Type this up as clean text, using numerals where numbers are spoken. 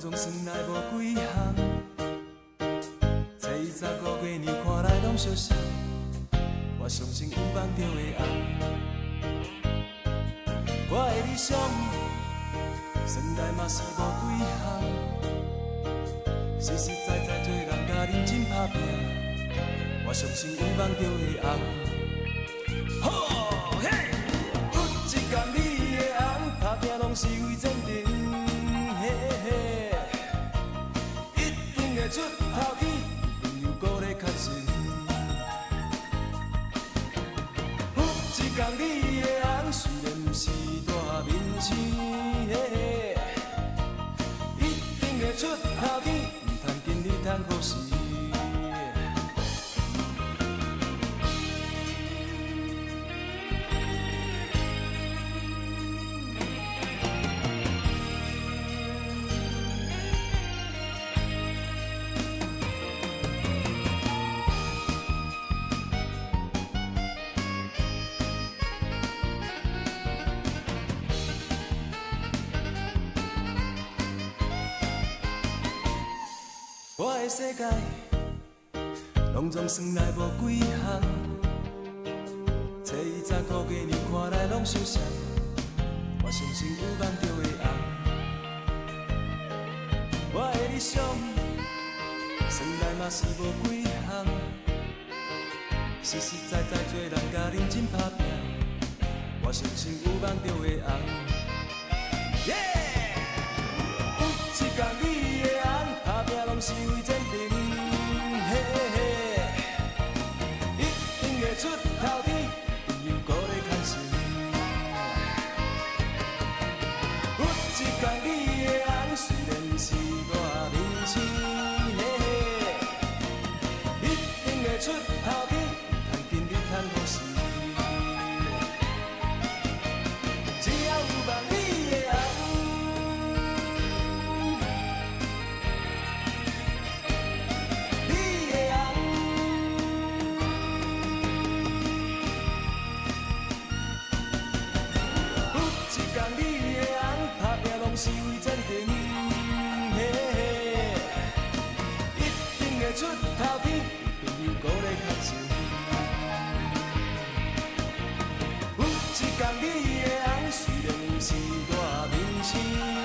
总算来无几项，初一15月年看来拢相像，我相信有梦就会红。我的理想，算来嘛是无几项，实实在在做人甲认真打拼，我相信有梦就会红。吼嘿，有一天你的红，打拼拢是为前程。 出头天，朋友鼓励确信。有一天你的红，虽然不是大明星，一定会出头天，唔通今日通好事。 我的世界，拢总算来无几项，初一15月年看来拢相像，我相信有梦就会红。我的理想，算来嘛是无几项，实实在在做人甲认真打拼，我相信有梦就会红。耶！有一天你的红，打拼拢是为前程，一定会出头天，朋友鼓励确信。有一天你的红，虽然不是大明星，一定会出头天，通今日通好事。只要有梦，你的红。 是为前程，一定会出头天，朋友鼓励确信。有一天你的红，虽然不是大明星。